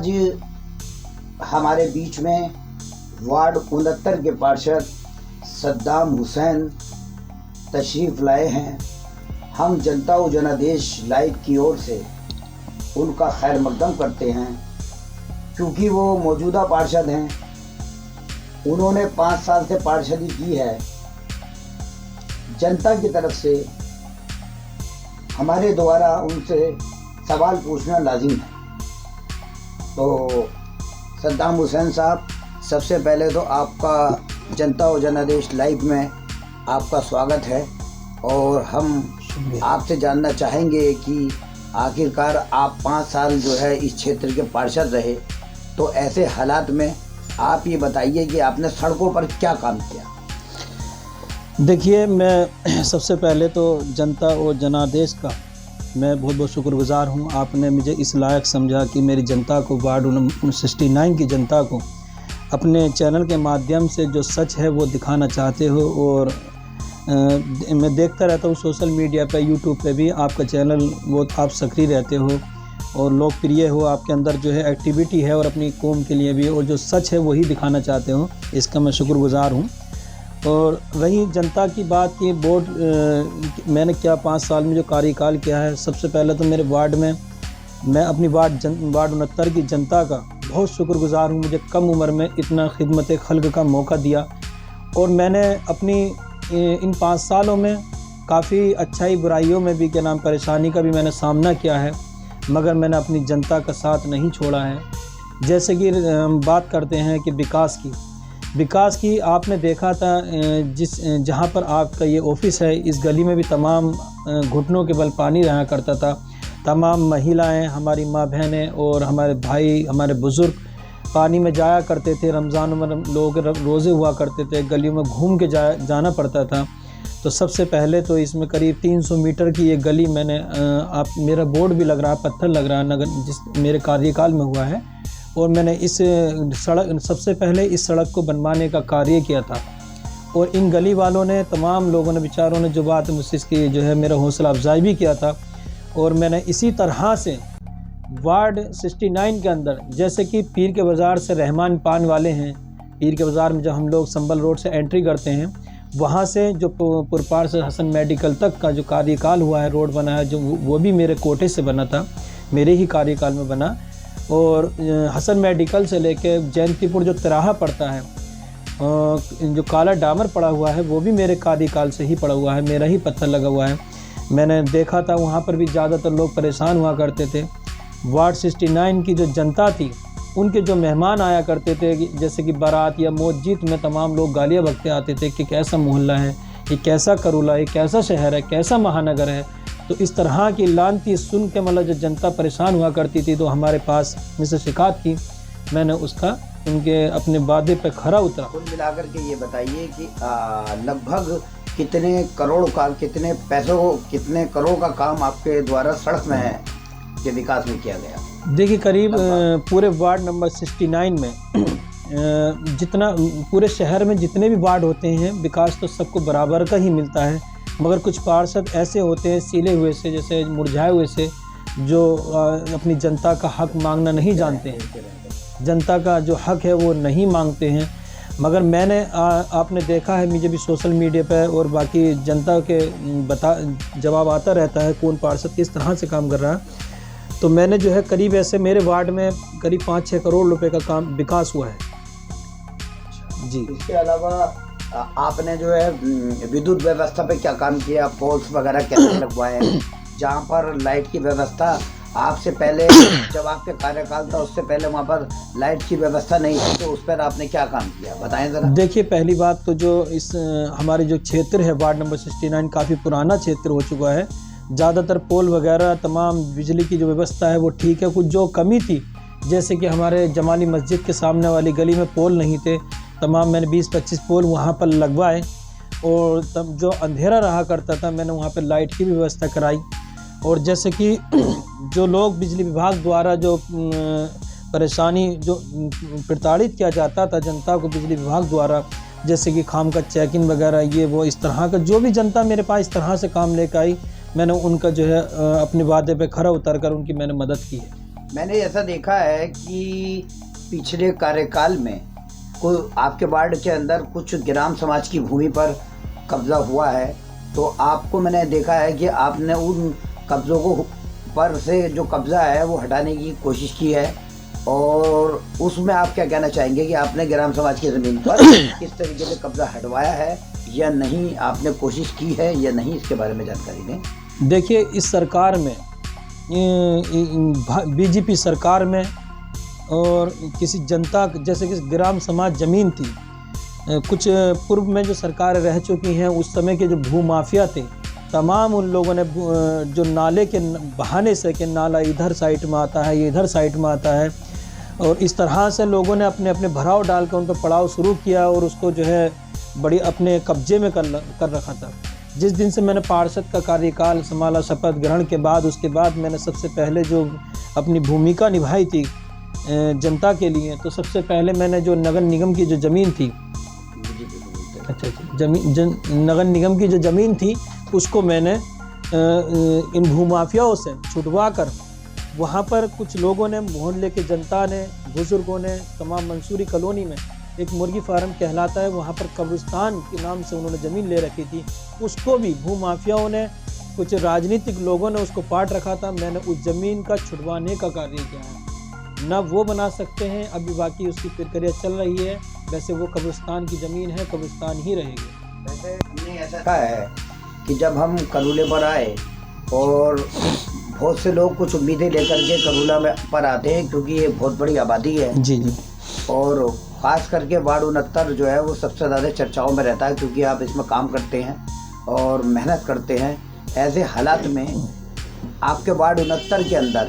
आज हमारे बीच में वार्ड 69 के पार्षद सद्दाम हुसैन तशरीफ़ लाए हैं। हम जनता व जनादेश लाइव की ओर से उनका खैर मकदम करते हैं, क्योंकि वो मौजूदा पार्षद हैं। उन्होंने 5 साल से पार्षदी की है। जनता की तरफ से हमारे द्वारा उनसे सवाल पूछना लाजिम है। तो सद्दाम हुसैन साहब, सबसे पहले तो आपका जनता व जनादेश लाइव में आपका स्वागत है, और हम आपसे जानना चाहेंगे कि आखिरकार आप 5 साल जो है इस क्षेत्र के पार्षद रहे, तो ऐसे हालात में आप ये बताइए कि आपने सड़कों पर क्या काम किया। देखिए, मैं सबसे पहले तो जनता और जनादेश का मैं बहुत बहुत शुक्रगुजार हूँ। आपने मुझे इस लायक समझा कि मेरी जनता को, वार्ड 69 की जनता को अपने चैनल के माध्यम से जो सच है वो दिखाना चाहते हो। और मैं देखता रहता हूँ सोशल मीडिया पे, यूट्यूब पे भी आपका चैनल बहुत आप सक्रिय रहते हो और लोकप्रिय हो। आपके अंदर जो है एक्टिविटी है और अपनी कौम के लिए भी, और जो सच है वही दिखाना चाहते हो, इसका मैं शुक्रगुजार हूँ। और रही जनता की बात की, वोट मैंने क्या 5 साल में जो कार्यकाल किया है, सबसे पहले तो मेरे वार्ड में मैं अपनी वार्ड 69 की जनता का बहुत शुक्रगुजार हूँ। मुझे कम उम्र में इतना खिदमत खल्क का मौका दिया, और मैंने अपनी इन 5 सालों में काफ़ी अच्छाई बुराइयों में भी क्या नाम परेशानी का भी मैंने सामना किया है, मगर मैंने अपनी जनता का साथ नहीं छोड़ा है। जैसे कि हम बात करते हैं कि विकास की आपने देखा था, जहाँ पर आपका ये ऑफिस है, इस गली में भी तमाम घुटनों के बल पानी रहा करता था। तमाम महिलाएं, हमारी माँ बहनें और हमारे भाई, हमारे बुज़ुर्ग पानी में जाया करते थे। रमज़ान में लोग रोज़े हुआ करते थे, गलियों में घूम के जाना पड़ता था। तो सबसे पहले तो इसमें करीब 300 मीटर की ये गली मैंने आप मेरा बोर्ड भी लग रहा है, पत्थर लग रहा है, नगर जिस मेरे कार्यकाल में हुआ है। और मैंने इस सड़क सबसे पहले इस सड़क को बनवाने का कार्य किया था। और इन गली वालों ने, तमाम लोगों ने, बेचारों ने जो बात मुझसे की जो है मेरा हौसला अफजाई भी किया था। और मैंने इसी तरह से वार्ड 69 के अंदर, जैसे कि पीर के बाज़ार से रहमान पान वाले हैं, पीर के बाज़ार में जब हम लोग संबल रोड से एंट्री करते हैं, वहाँ से जो पुरपार से हसन मेडिकल तक का जो कार्यकाल हुआ है, रोड बना है, जो वो भी मेरे कोटे से बना था, मेरे ही कार्यकाल में बना। और हसन मेडिकल से लेके जयंतीपुर जो तिराहा पड़ता है, जो काला डामर पड़ा हुआ है, वो भी मेरे कार्यकाल से ही पड़ा हुआ है, मेरा ही पत्थर लगा हुआ है। मैंने देखा था वहाँ पर भी ज़्यादातर लोग परेशान हुआ करते थे। वार्ड 69 की जो जनता थी, उनके जो मेहमान आया करते थे, जैसे कि बारात या मौत-जीत में तमाम लोग गालियाँ बकते आते थे कि कैसा मोहल्ला है, ये कैसा करूला है, कैसा शहर है, कैसा महानगर है। तो इस तरह की लानती सुन के मतलब जो जनता परेशान हुआ करती थी, तो हमारे पास मुझसे शिकायत की, मैंने उसका उनके अपने वादे पे खरा उतरा। कुल मिलाकर के ये बताइए कि लगभग कितने करोड़ का, कितने पैसों, कितने करोड़ का काम आपके द्वारा सड़क में है के विकास में किया गया। देखिए, करीब पूरे वार्ड नंबर 69 में जितना पूरे शहर में जितने भी वार्ड होते हैं, विकास तो सबको बराबर का ही मिलता है। मगर कुछ पार्षद ऐसे होते हैं सीले हुए से, जैसे मुरझाए हुए से, जो अपनी जनता का हक मांगना नहीं जानते हैं, जनता का जो हक है वो नहीं मांगते हैं। मगर मैंने आपने देखा है, मुझे भी सोशल मीडिया पर और बाकी जनता के जवाब आता रहता है कौन पार्षद किस तरह से काम कर रहा है। तो मैंने जो है करीब ऐसे मेरे वार्ड में करीब 5-6 करोड़ रुपए का काम विकास हुआ है जी। इसके अलावा आपने जो है विद्युत व्यवस्था पे क्या काम किया, पोल्स वगैरह कैसे लगवाए, जहाँ पर लाइट की व्यवस्था आपसे पहले जब आपके कार्यकाल था उससे पहले वहाँ पर लाइट की व्यवस्था नहीं थी, तो उस पर आपने क्या काम किया, बताएं ज़रा। देखिए, पहली बात तो जो इस हमारे जो क्षेत्र है वार्ड नंबर 69 काफ़ी पुराना क्षेत्र हो चुका है। ज़्यादातर पोल वगैरह तमाम बिजली की जो व्यवस्था है वो ठीक है। कुछ जो कमी थी, जैसे कि हमारे जमाली मस्जिद के सामने वाली गली में पोल नहीं थे, तमाम मैंने 20-25 पोल वहाँ पर लगवाए। और तब जो अंधेरा रहा करता था, मैंने वहाँ पर लाइट की भी व्यवस्था कराई। और जैसे कि जो लोग बिजली विभाग द्वारा जो परेशानी जो प्रताड़ित किया जाता था जनता को बिजली विभाग द्वारा, जैसे कि खाम का चेकिंग वगैरह, ये वो इस तरह का जो भी जनता मेरे पास इस तरह से काम लेकर आई, मैंने उनका जो है अपने वादे पे खरा उतर कर उनकी मैंने मदद की है। मैंने ऐसा देखा है कि पिछले कार्यकाल में कोई आपके वार्ड के अंदर कुछ ग्राम समाज की भूमि पर कब्जा हुआ है, तो आपको मैंने देखा है कि आपने उन कब्ज़ों को पर से जो कब्ज़ा है वो हटाने की कोशिश की है। और उसमें आप क्या कहना चाहेंगे कि आपने ग्राम समाज की ज़मीन पर किस तरीके से कब्ज़ा हटवाया है या नहीं, आपने कोशिश की है या नहीं, इसके बारे में जानकारी दें। देखिए, इस सरकार में बीजेपी सरकार में और किसी जनता, जैसे कि ग्राम समाज ज़मीन थी, कुछ पूर्व में जो सरकारें रह चुकी हैं, उस समय के जो भूमाफिया थे, तमाम उन लोगों ने जो नाले के बहाने से कि नाला इधर साइड में आता है, ये इधर साइड में आता है, और इस तरह से लोगों ने अपने अपने भराव डाल कर उन पर पड़ाव शुरू किया और उसको जो है बड़ी अपने कब्जे में कर रखा था। जिस दिन से मैंने पार्षद का कार्यकाल संभाला, शपथ ग्रहण के बाद, उसके बाद मैंने सबसे पहले जो अपनी भूमिका निभाई थी जनता के लिए, तो सबसे पहले मैंने जो नगर निगम की जो ज़मीन थी, नगर निगम की जो ज़मीन थी, उसको मैंने इन भूमाफियाओं से छुटवा कर वहाँ पर कुछ लोगों ने, मोहल्ले के जनता ने, बुजुर्गों ने, तमाम मंसूरी कॉलोनी में एक मुर्गी फार्म कहलाता है, वहाँ पर कब्रिस्तान के नाम से उन्होंने ज़मीन ले रखी थी, उसको भी भूमाफियाओं ने, कुछ राजनीतिक लोगों ने उसको पाट रखा था। मैंने उस ज़मीन का छुड़वाने का कार्य किया है। न वो बना सकते हैं, अभी बाकी उसकी प्रक्रिया चल रही है। वैसे वो कब्रिस्तान की ज़मीन है, कब्रिस्तान ही रहेगी। वैसे हमने ऐसा कहा है कि जब हम करूले पर आए और बहुत से लोग कुछ उम्मीदें लेकर के करूला में पर आते हैं, क्योंकि ये बहुत बड़ी आबादी है जी जी, और ख़ास करके वार्ड 69 जो है वो सबसे ज़्यादा चर्चाओं में रहता है, क्योंकि आप इसमें काम करते हैं और मेहनत करते हैं। ऐसे हालात में आपके वार्ड 69 के अंदर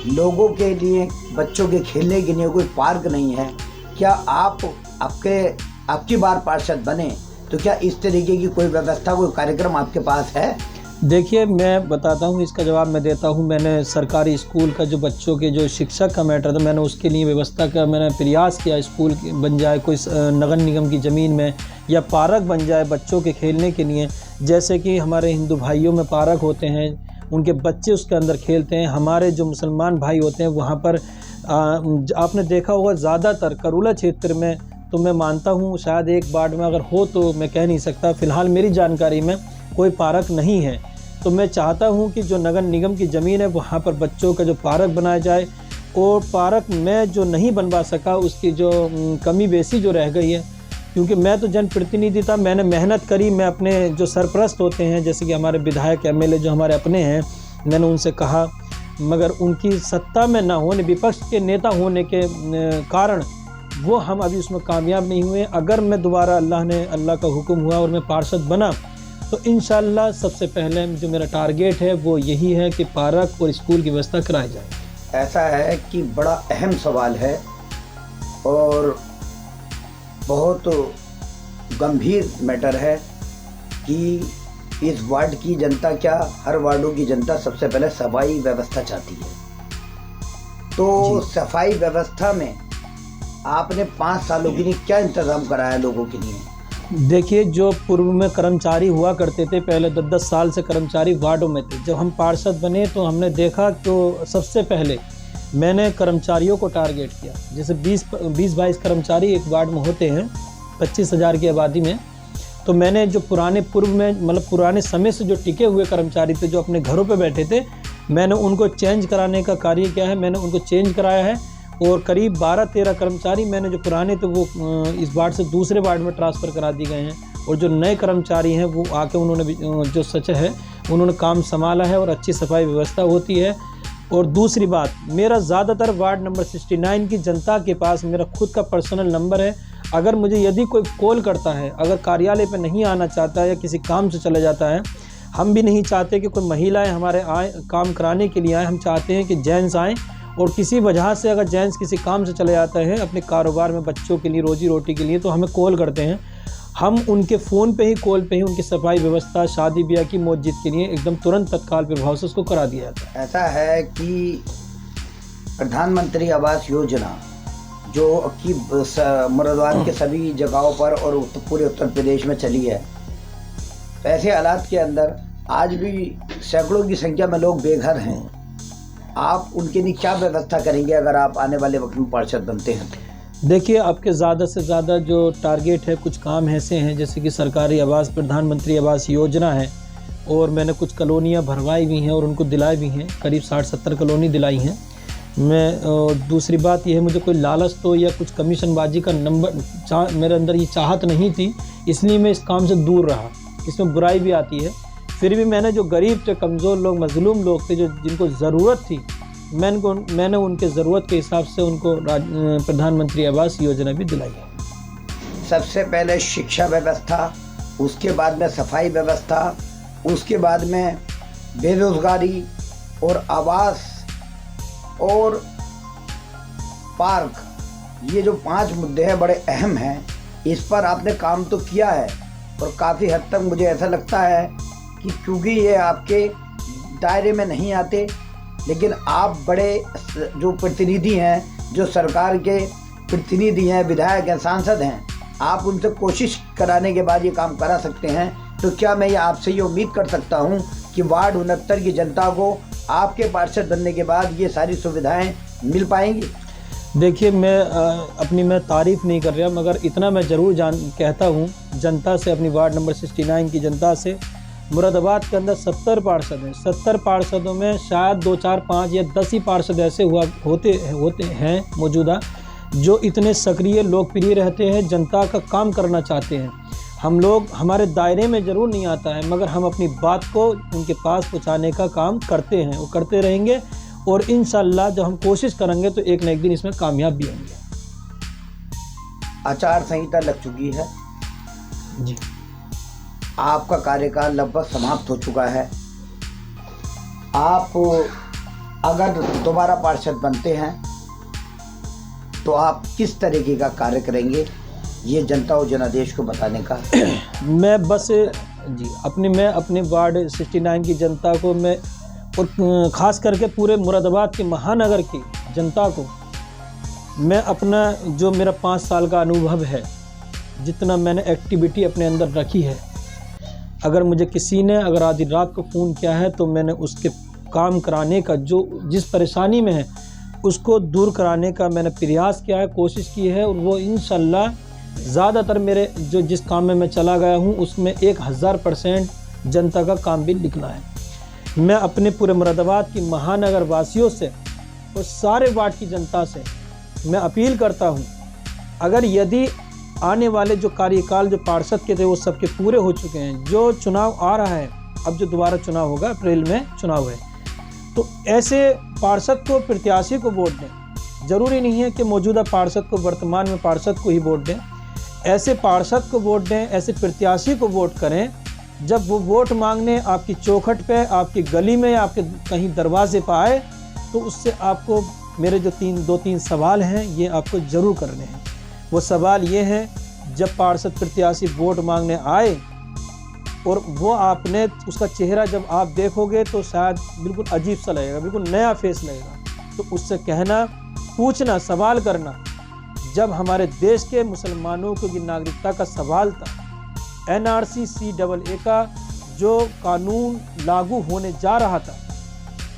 लोगों के लिए, बच्चों के खेलने के लिए कोई पार्क नहीं है। क्या आप आपकी बार पार्षद बने तो क्या इस तरीके की कोई व्यवस्था, कोई कार्यक्रम आपके पास है? देखिए, मैं बताता हूँ, इसका जवाब मैं देता हूँ। मैंने सरकारी स्कूल का जो बच्चों के जो शिक्षक का मैटर था, मैंने उसके लिए व्यवस्था का मैंने प्रयास किया। स्कूल बन जाए कोई नगर निगम की ज़मीन में, या पार्क बन जाए बच्चों के खेलने के लिए। जैसे कि हमारे हिंदू भाइयों में पार्क होते हैं, उनके बच्चे उसके अंदर खेलते हैं। हमारे जो मुसलमान भाई होते हैं वहाँ पर आपने देखा होगा ज़्यादातर करूला क्षेत्र में, तो मैं मानता हूँ शायद एक वार्ड में अगर हो तो मैं कह नहीं सकता, फ़िलहाल मेरी जानकारी में कोई पार्क नहीं है। तो मैं चाहता हूँ कि जो नगर निगम की ज़मीन है वहाँ पर बच्चों का जो पार्क बनाया जाए, और पार्क में जो नहीं बनवा सका उसकी जो कमी बेसी जो रह गई है, क्योंकि मैं तो जनप्रतिनिधि था, मैंने मेहनत करी। मैं अपने जो सरपरस्त होते हैं, जैसे कि हमारे विधायक एमएलए जो हमारे अपने हैं, मैंने उनसे कहा, मगर उनकी सत्ता में ना होने, विपक्ष के नेता होने के कारण वो हम अभी उसमें कामयाब नहीं हुए। अगर मैं दोबारा अल्लाह का हुक्म हुआ और मैं पार्षद बना तो इंशाअल्लाह सबसे पहले जो मेरा टारगेट है वो यही है कि पार्क और स्कूल की व्यवस्था कराई जाए। ऐसा है कि बड़ा अहम सवाल है और बहुत गंभीर मैटर है कि इस वार्ड की जनता, क्या हर वार्डों की जनता सबसे पहले सफाई व्यवस्था चाहती है। तो सफाई व्यवस्था में आपने 5 सालों के लिए क्या इंतज़ाम कराया लोगों के लिए? देखिए, जो पूर्व में कर्मचारी हुआ करते थे, पहले 10-10 साल से कर्मचारी वार्डों में थे। जब हम पार्षद बने तो हमने देखा, तो सबसे पहले मैंने कर्मचारियों को टारगेट किया। जैसे 20-22 कर्मचारी एक वार्ड में होते हैं 25,000 की आबादी में। तो मैंने जो पुराने पूर्व में, मतलब पुराने समय से जो टिके हुए कर्मचारी थे, जो अपने घरों पे बैठे थे, मैंने उनको चेंज कराने का कार्य किया है। मैंने उनको चेंज कराया है, और करीब 12-13 कर्मचारी मैंने जो पुराने थे वो इस वार्ड से दूसरे वार्ड में ट्रांसफ़र करा दिए गए हैं, और जो नए कर्मचारी हैं वो आके उन्होंने जो सच है उन्होंने काम संभाला है और अच्छी सफाई व्यवस्था होती है। और दूसरी बात, मेरा ज़्यादातर वार्ड नंबर 69 की जनता के पास मेरा खुद का पर्सनल नंबर है। अगर मुझे यदि कोई कॉल करता है, अगर कार्यालय पे नहीं आना चाहता है या किसी काम से चला जाता है, हम भी नहीं चाहते कि कोई महिलाएं हमारे आए काम कराने के लिए आए। हम चाहते हैं कि जेंट्स आएँ, और किसी वजह से अगर जेंट्स किसी काम से चले जाते हैं अपने कारोबार में, बच्चों के लिए, रोजी रोटी के लिए, तो हमें कॉल करते हैं। हम उनके फ़ोन पे ही, कॉल पे ही उनकी सफाई व्यवस्था, शादी ब्याह की मस्जिद के लिए एकदम तुरंत तत्काल प्रभाव से उसको करा दिया जाता है। ऐसा है कि प्रधानमंत्री आवास योजना जो कि मुरादाबाद के सभी जगहों पर और पूरे उत्तर प्रदेश में चली है, ऐसे हालात के अंदर आज भी सैकड़ों की संख्या में लोग बेघर हैं। आप उनके लिए क्या व्यवस्था करेंगे अगर आप आने वाले वक्त में पार्षद बनते हैं? देखिए, आपके ज़्यादा से ज़्यादा जो टारगेट है, कुछ काम ऐसे हैं जैसे कि सरकारी आवास, प्रधानमंत्री आवास योजना है, और मैंने कुछ कॉलोनियाँ भरवाई भी हैं और उनको दिलाई भी हैं, करीब 60-70 कॉलोनी दिलाई हैं। मैं दूसरी बात यह है, मुझे कोई लालच तो या कुछ कमीशनबाजी का मेरे अंदर ये चाहत नहीं थी, इसलिए मैं इस काम से दूर रहा। इसमें बुराई भी आती है, फिर भी मैंने जो गरीब थे, कमज़ोर लोग, मजलूम लोग थे, जो जिनको ज़रूरत थी, मैंने उनके ज़रूरत के हिसाब से उनको प्रधानमंत्री आवास योजना भी दिलाई है। सबसे पहले शिक्षा व्यवस्था, उसके बाद में सफाई व्यवस्था, उसके बाद में बेरोजगारी और आवास और पार्क, ये जो 5 मुद्दे हैं बड़े अहम हैं। इस पर आपने काम तो किया है और काफ़ी हद तक मुझे ऐसा लगता है कि क्योंकि ये आपके दायरे में नहीं आते, लेकिन आप बड़े जो प्रतिनिधि हैं, जो सरकार के प्रतिनिधि हैं, विधायक हैं, सांसद हैं, आप उनसे कोशिश कराने के बाद ये काम करा सकते हैं। तो क्या मैं ये आपसे ये उम्मीद कर सकता हूँ कि वार्ड 69 की जनता को आपके पार्षद बनने के बाद ये सारी सुविधाएं मिल पाएंगी? देखिए, मैं तारीफ़ नहीं कर रहा, मगर इतना मैं ज़रूर कहता हूँ जनता से, अपनी वार्ड नंबर 69 की जनता से, मुरादाबाद के अंदर 70 पार्षद हैं। 70 पार्षदों में शायद 2, 4, 5 या 10 ही पार्षद ऐसे होते हैं मौजूदा, जो इतने सक्रिय, लोकप्रिय रहते हैं, जनता का काम करना चाहते हैं। हम लोग, हमारे दायरे में ज़रूर नहीं आता है, मगर हम अपनी बात को उनके पास पहुंचाने का काम करते हैं, वो करते रहेंगे, और इंशाअल्लाह जब हम कोशिश करेंगे तो एक न एक दिन इसमें कामयाब भी होंगे। आचार संहिता लग चुकी है जी, आपका कार्यकाल लगभग समाप्त हो चुका है। आप अगर दोबारा पार्षद बनते हैं तो आप किस तरीके का कार्य करेंगे, ये जनता और जनादेश को बताने का? मैं अपने वार्ड 69 की जनता को, मैं और ख़ास करके पूरे मुरादाबाद के महानगर की जनता को, मैं अपना जो मेरा 5 साल का अनुभव है, जितना मैंने एक्टिविटी अपने अंदर रखी है, अगर मुझे किसी ने अगर आधी रात को फ़ोन किया है तो मैंने उसके काम कराने का, जो जिस परेशानी में है उसको दूर कराने का मैंने प्रयास किया है, कोशिश की है, और वो इंशाअल्लाह ज़्यादातर मेरे जो जिस काम में मैं चला गया हूँ उसमें 1000% जनता का काम भी निकला है। मैं अपने पूरे मुरादाबाद की महानगर वासियों से और सारे वार्ड की जनता से मैं अपील करता हूँ, अगर यदि आने वाले जो कार्यकाल जो पार्षद के थे वो सबके पूरे हो चुके हैं, जो चुनाव आ रहा है, अब जो दोबारा चुनाव होगा, अप्रैल में चुनाव है, तो ऐसे पार्षद को, प्रत्याशी को वोट दें। ज़रूरी नहीं है कि मौजूदा पार्षद को, वर्तमान में पार्षद को ही वोट दें, ऐसे पार्षद को वोट दें, ऐसे प्रत्याशी को वोट करें। जब वो वोट मांगने आपकी चौखट पे, आपकी गली में, आपके कहीं दरवाजे पर आए, तो उससे आपको मेरे जो 2-3 सवाल हैं ये आपको ज़रूर करने हैं। वो सवाल ये है, जब पार्षद प्रत्याशी वोट मांगने आए और वो आपने उसका चेहरा जब आप देखोगे तो शायद बिल्कुल अजीब सा लगेगा, बिल्कुल नया फेस लगेगा, तो उससे कहना, पूछना, सवाल करना। जब हमारे देश के मुसलमानों की नागरिकता का सवाल था, NRC CAA का जो कानून लागू होने जा रहा था,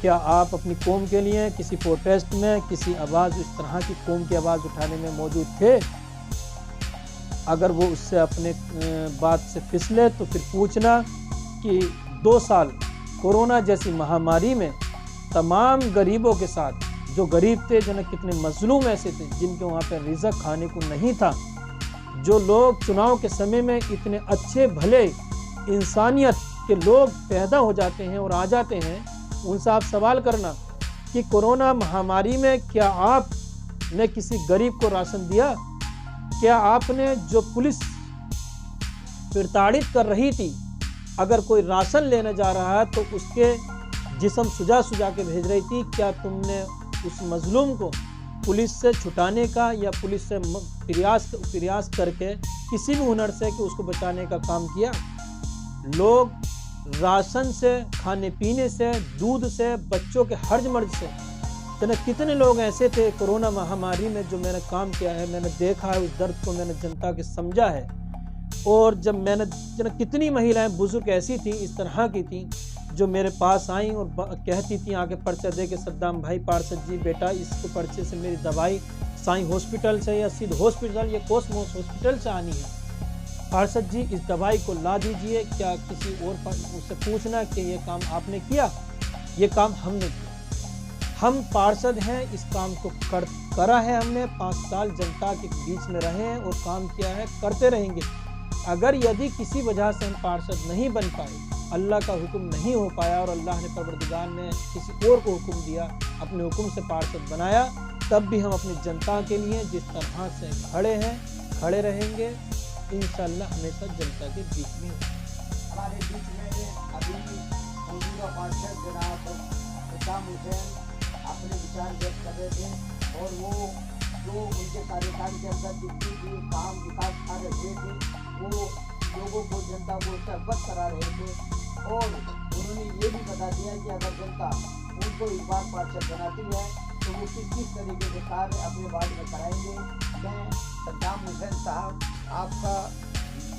क्या आप अपनी कौम के लिए किसी प्रोटेस्ट में, किसी आवाज़, इस तरह की कौम की आवाज़ उठाने में मौजूद थे? अगर वो उससे अपने बात से फिसले तो फिर पूछना कि 2 साल कोरोना जैसी महामारी में तमाम गरीबों के साथ, जो गरीब थे, जो न कितने मजलूम ऐसे थे जिनके वहाँ पर रिज़्क खाने को नहीं था, जो लोग चुनाव के समय में इतने अच्छे भले इंसानियत के लोग पैदा हो जाते हैं और आ जाते हैं, उनसे आप सवाल करना कि कोरोना महामारी में क्या आपने किसी गरीब को राशन दिया? क्या आपने जो पुलिस प्रताड़ित कर रही थी, अगर कोई राशन लेने जा रहा है तो उसके जिस्म सुजा के भेज रही थी, क्या तुमने उस मजलूम को पुलिस से छुटाने का या पुलिस से प्रयास करके किसी भी हुनर से कि उसको बचाने का काम किया? लोग राशन से, खाने पीने से, दूध से, बच्चों के हर्ज मर्ज से, तो कितने लोग ऐसे थे कोरोना महामारी में जो मैंने काम किया है, मैंने देखा है, उस दर्द को मैंने जनता के समझा है। और जब मैंने कितनी महिलाएं बुजुर्ग ऐसी थी, इस तरह की थी जो मेरे पास आई और कहती थी आके पर्चा दे के, सद्दाम भाई पार्षद जी बेटा इसको पर्चे से मेरी दवाई साईं हॉस्पिटल से या सिद्ध हॉस्पिटल या कोसमोस हॉस्पिटल से आनी है, पार्षद जी इस दवाई को ला दीजिए, क्या किसी और उससे पूछना कि ये काम आपने किया? ये काम हमने किया, हम पार्षद हैं, इस काम को करा है हमने, 5 साल जनता के बीच में रहे हैं और काम किया है, करते रहेंगे। अगर यदि किसी वजह से हम पार्षद नहीं बन पाए, अल्लाह का हुक्म नहीं हो पाया और अल्लाह ने परवरदिगार ने किसी और को हुक्म दिया, अपने हुक्म से पार्षद बनाया, तब भी हम अपनी जनता के लिए जिस तरह से खड़े हैं, खड़े रहेंगे इंशाअल्लाह, हमेशा जनता के बीच में। हमारे बीच में अभी मौजूदा पार्षद जनाब सद्दाम हुसैन अपने विचार व्यक्त कर रहे थे और वो जो उनके कार्यकाल के अंदर जितनी भी काम विकास कार्य हुए थे वो लोगों को, जनता को उससे अवगत करा रहे थे और उन्होंने ये भी बता दिया कि अगर जनता उनको इस बार पार्षद बनाती है तो वो किस तरीके के कार्य अपने वार्ड में कराएंगे। मैं सद्दाम हुसैन साहब आपका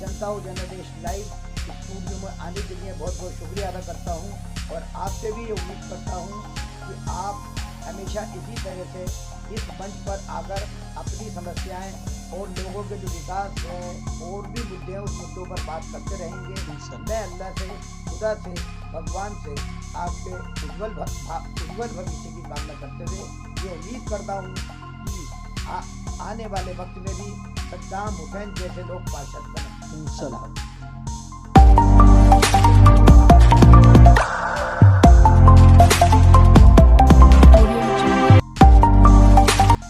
जनता और जनादेश लाइव स्टूडियो में आने के लिए बहुत बहुत शुक्रिया अदा करता हूं और आपसे भी उम्मीद करता हूं कि आप हमेशा इसी तरह से इस मंच पर आकर अपनी समस्याएं और लोगों के जो विकास है और भी मुद्दे हैं उस मुद्दों पर बात करते रहेंगे। मैं अल्लाह से, खुदा से, भगवान से आपके उज्जवल भविष्य की कामना करते हुए ये उम्मीद करता हूँ कि आने वाले वक्त में भी सद्दाम हुसैन जैसे लोग पार्षद बने इंशाअल्लाह।